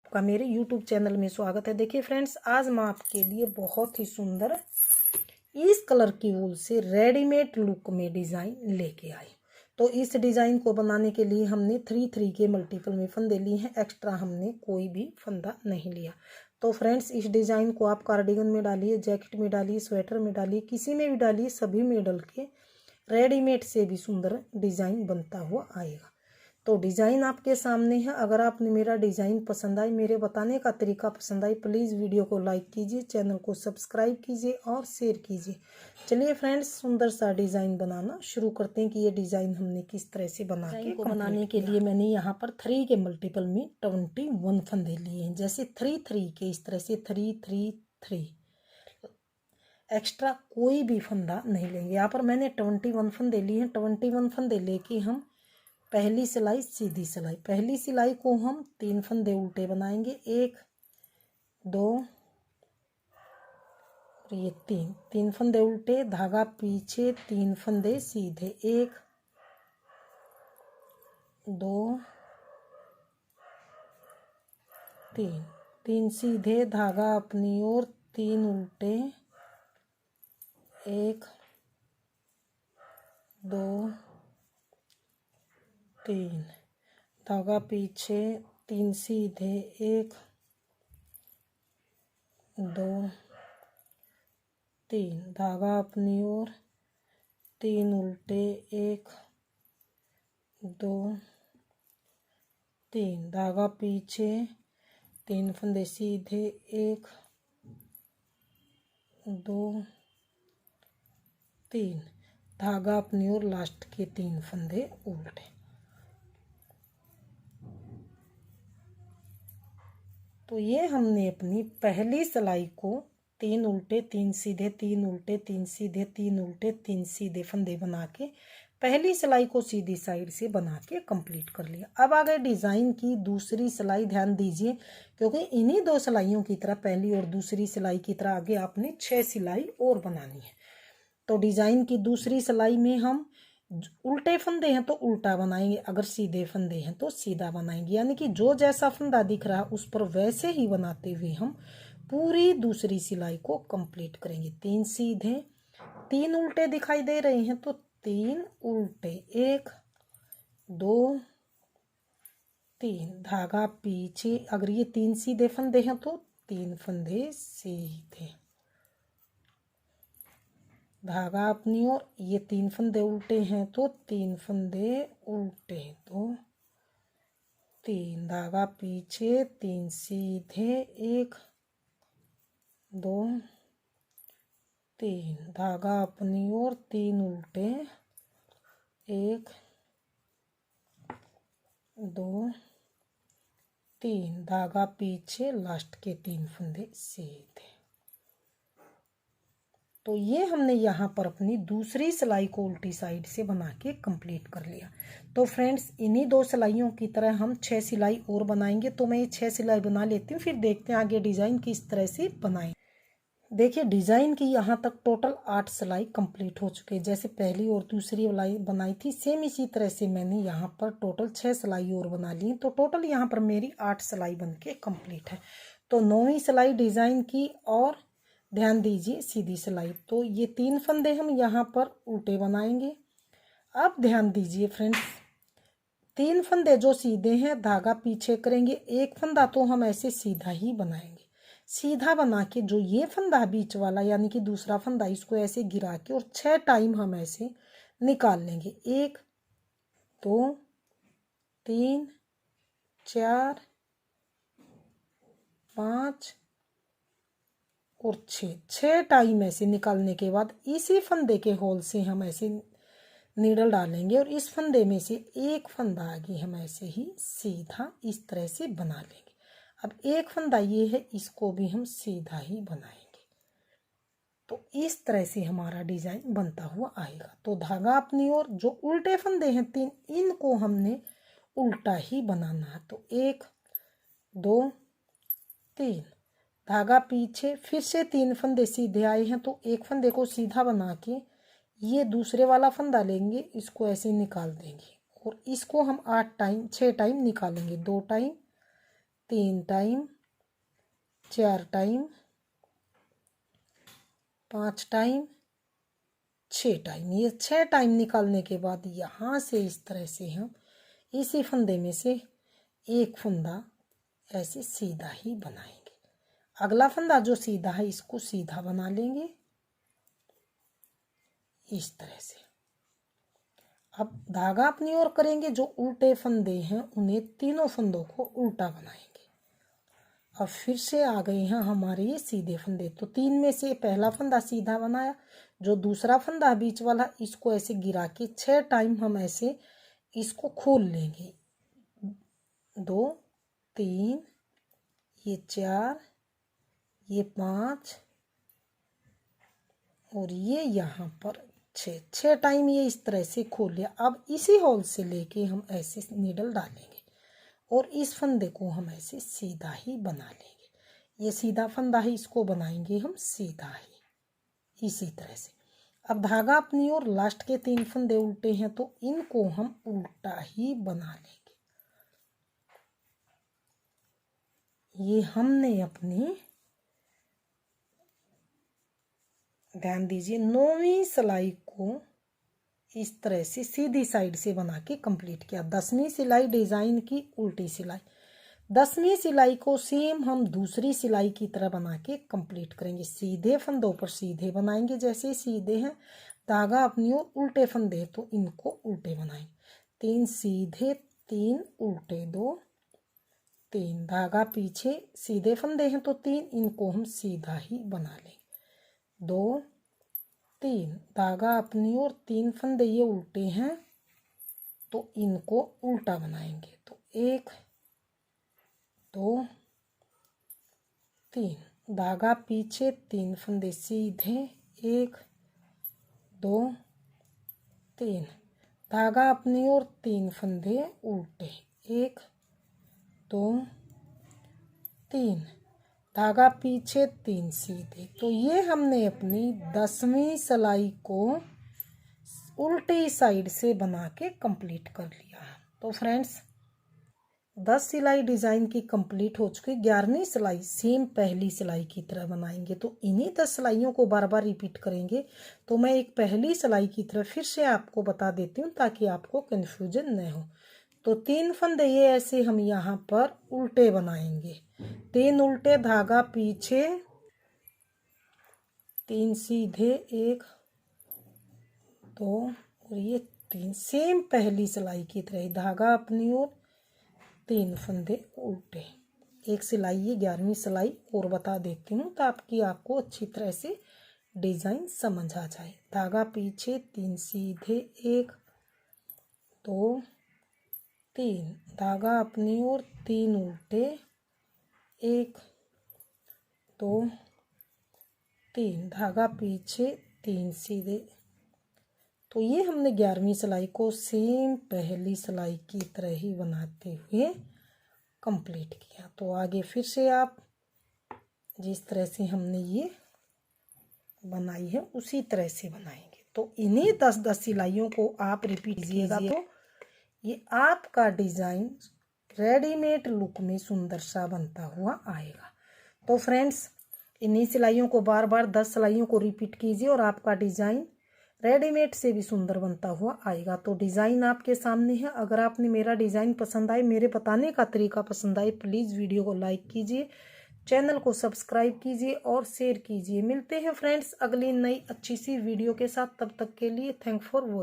आपका मेरे YouTube channel में स्वागत है। देखिए फ्रेंड्स, आज मैं आपके लिए बहुत ही सुंदर इस कलर की वूल से रेडीमेड लुक में डिज़ाइन लेके आई। तो इस डिज़ाइन को बनाने के लिए हमने 3 के मल्टीपल में फंदे लिए हैं। एक्स्ट्रा हमने कोई भी फंदा नहीं लिया। तो फ्रेंड्स, इस डिज़ाइन को आप कार्डिगन में डालिए, जैकेट में डालिए, स्वेटर में डालिए, किसी में भी डालिए, सभी में डाल के रेडीमेड से भी सुंदर डिज़ाइन बनता हुआ आएगा। तो डिज़ाइन आपके सामने है। अगर आपने मेरा डिज़ाइन पसंद आई, मेरे बताने का तरीका पसंद आई, प्लीज़ वीडियो को लाइक कीजिए, चैनल को सब्सक्राइब कीजिए और शेयर कीजिए। चलिए फ्रेंड्स, सुंदर सा डिज़ाइन बनाना शुरू करते हैं कि ये डिज़ाइन हमने किस तरह से बनाने के लिए मैंने यहाँ पर 3 के मल्टीपल में 21 फंदे लिए हैं। जैसे 3 के इस तरह से 3 एक्स्ट्रा कोई भी फंदा नहीं लेंगे। यहाँ पर मैंने 21 फंदे लिए हैं। 21 फंदे लेके हम पहली सिलाई सीधी सिलाई, पहली सिलाई को हम 3 फंदे उल्टे बनाएंगे, 1 2 और ये 3 फंदे उल्टे, धागा पीछे, 3 फंदे सीधे, 1 2 3 सीधे, धागा अपनी ओर, 3 उल्टे, 1 2 3 धागा पीछे, 3 सीधे, 1 2 3 धागा अपनी ओर, 3 उल्टे, 1 2 3 धागा पीछे, 3 फंदे सीधे, 1 2 3 धागा अपनी ओर, लास्ट के 3 फंदे उल्टे। तो ये हमने अपनी पहली सिलाई को 3 उल्टे 3 सीधे, 3 उल्टे 3 सीधे, 3 उल्टे 3 सीधे फंदे बना के पहली सिलाई को सीधी साइड से बना के कंप्लीट कर लिया। अब आ गए डिज़ाइन की दूसरी सिलाई। ध्यान दीजिए, क्योंकि इन्हीं 2 सिलाइयों की तरह पहली और दूसरी सिलाई की तरह आगे आपने 6 सिलाई और बनानी है। तो डिज़ाइन की दूसरी सिलाई में हम उल्टे फंदे हैं तो उल्टा बनाएंगे, अगर सीधे फंदे हैं तो सीधा बनाएंगे। यानी कि जो जैसा फंदा दिख रहा है उस पर वैसे ही बनाते हुए हम पूरी दूसरी सिलाई को कंप्लीट करेंगे। 3 सीधे, 3 उल्टे दिखाई दे रहे हैं तो 3 उल्टे, 1 2 3 धागा पीछे, अगर ये 3 सीधे फंदे हैं तो 3 फंदे सीधे, धागा अपनी ओर, ये 3 फंदे उल्टे हैं तो 3 फंदे उल्टे, 2 3 धागा पीछे, 3 सीधे, 1 2 3 धागा अपनी ओर, 3 उल्टे, 1 2 3 धागा पीछे, लास्ट के 3 फंदे सीधे। तो ये हमने यहाँ पर अपनी दूसरी सिलाई को उल्टी साइड से बना के कंप्लीट कर लिया। तो फ्रेंड्स, इन्हीं 2 सिलाइयों की तरह हम 6 सिलाई और बनाएंगे। तो मैं ये 6 सिलाई बना लेती हूँ, फिर देखते हैं आगे डिज़ाइन किस तरह से बनाएं। देखिए, डिज़ाइन की यहाँ तक टोटल 8 सिलाई कंप्लीट हो चुके हैं। जैसे पहली और दूसरी वाली बनाई थी, सेम इसी तरह से मैंने यहाँ पर टोटल 6 सिलाई और बना ली। तो टोटल यहाँ पर मेरी 8 सिलाई बन के कम्प्लीट है। तो 9वीं सिलाई डिज़ाइन की, और ध्यान दीजिए सीधी सिलाई। तो ये 3 फंदे हम यहाँ पर उल्टे बनाएंगे। अब ध्यान दीजिए फ्रेंड्स, 3 फंदे जो सीधे हैं धागा पीछे करेंगे, 1 फंदा तो हम ऐसे सीधा ही बनाएंगे। सीधा बना के जो ये फंदा बीच वाला यानी कि दूसरा फंदा, इसको ऐसे गिरा के और 6 टाइम हम ऐसे निकाल लेंगे। 1 2 3 4 5 और 6 टाइम ऐसे निकालने के बाद इसी फंदे के होल से हम ऐसे नीडल डालेंगे और इस फंदे में से एक फंदा आगे हम ऐसे ही सीधा इस तरह से बना लेंगे। अब एक फंदा ये है, इसको भी हम सीधा ही बनाएंगे। तो इस तरह से हमारा डिजाइन बनता हुआ आएगा। तो धागा अपनी ओर, जो उल्टे फंदे हैं 3, इनको हमने उल्टा ही बनाना है। तो 1 2 3 धागा पीछे, फिर से 3 फंदे सीधे आए हैं तो एक फंदे को सीधा बना के ये दूसरे वाला फंदा लेंगे, इसको ऐसे निकाल देंगे और इसको हम 6 टाइम निकालेंगे। 2 time 3 time, 4 time, 5 time, 6 time. ये 6 टाइम निकालने के बाद यहाँ से इस तरह से हम इसी फंदे में से एक फंदा ऐसे सीधा ही बनाएंगे। अगला फंदा जो सीधा है इसको सीधा बना लेंगे इस तरह से। अब धागा अपनी ओर करेंगे, जो उल्टे फंदे हैं उन्हें तीनों फंदों को उल्टा बनाएंगे। अब फिर से आ गए हैं हमारे ये सीधे फंदे। तो 3 में से पहला फंदा सीधा बनाया, जो दूसरा फंदा बीच वाला इसको ऐसे गिरा के 6 टाइम हम ऐसे इसको खोल लेंगे। 2, 3, ये 4, ये 5 और ये यहाँ पर 6 टाइम ये इस तरह से खोल लिया। अब इसी होल से लेके हम ऐसे नीडल डालेंगे और इस फंदे को हम ऐसे सीधा ही बना लेंगे। ये सीधा फंदा है, इसको बनाएंगे हम सीधा ही इसी तरह से। अब धागा अपनी ओर, लास्ट के 3 फंदे उल्टे हैं तो इनको हम उल्टा ही बना लेंगे। ये हमने अपनी, ध्यान दीजिए, 9वीं सिलाई को इस तरह से सीधी साइड से बना के कंप्लीट किया। 10वीं सिलाई डिजाइन की उल्टी सिलाई। 10वीं सिलाई को सेम हम दूसरी सिलाई की तरह बना के कंप्लीट करेंगे। सीधे फंदों पर सीधे बनाएंगे, जैसे सीधे हैं, धागा अपनी ओर, उल्टे फंदे तो इनको उल्टे बनाएंगे। 3 सीधे, 3 उल्टे, 2, 3 धागा पीछे, सीधे फंदे हैं तो 3, इनको हम सीधा ही बना लेंगे। 2, 3 धागा अपनी ओर, 3 फंदे ये उल्टे हैं तो इनको उल्टा बनाएंगे। तो 1, 2, 3 धागा पीछे, 3 फंदे सीधे, 1, 2, 3 धागा अपनी ओर, 3 फंदे उल्टे, 1, 2, 3 धागा पीछे, 3 सीधे। तो ये हमने अपनी 10वीं सिलाई को उल्टी साइड से बना के कंप्लीट कर लिया। तो फ्रेंड्स 10 सिलाई डिज़ाइन की कंप्लीट हो चुकी। 11वीं सिलाई सेम पहली सिलाई की तरह बनाएंगे। तो इन्हीं 10 सिलाइयों को बार बार रिपीट करेंगे। तो मैं एक पहली सिलाई की तरह फिर से आपको बता देती हूँ ताकि आपको कन्फ्यूजन न हो। तो 3 फंदे ये ऐसे हम यहाँ पर उल्टे बनाएंगे। 3 उल्टे, धागा पीछे, 3 सीधे, 1, 2 और ये 3 सेम पहली सिलाई की तरह। धागा अपनी ओर, 3 फंदे उल्टे। एक सिलाई ये 11वीं सिलाई और बता देती हूँ ताकि आपको अच्छी तरह से डिज़ाइन समझ आ जाए। धागा पीछे, 3 सीधे, 1, 2, 3 धागा अपनी ओर, 3 उल्टे, 1, 2, 3 धागा पीछे, 3 सीधे। तो ये हमने 11वीं सिलाई को सेम पहली सिलाई की तरह ही बनाते हुए कंप्लीट किया। तो आगे फिर से आप जिस तरह से हमने ये बनाई है उसी तरह से बनाएंगे। तो इन्हीं 10-10 सिलाइयों को आप रिपीट कीजिएगा तो ये आपका डिज़ाइन रेडीमेड लुक में सुंदर सा बनता हुआ आएगा। तो फ्रेंड्स इन्हीं सिलाइयों को बार बार 10 सिलाइयों को रिपीट कीजिए और आपका डिज़ाइन रेडीमेड से भी सुंदर बनता हुआ आएगा। तो डिज़ाइन आपके सामने है। अगर आपने मेरा डिज़ाइन पसंद आए, मेरे बताने का तरीका पसंद आए, प्लीज़ वीडियो को लाइक कीजिए, चैनल को सब्सक्राइब कीजिए और शेयर कीजिए। मिलते हैं फ्रेंड्स अगली नई अच्छी सी वीडियो के साथ। तब तक के लिए थैंक फॉर वॉचिंग।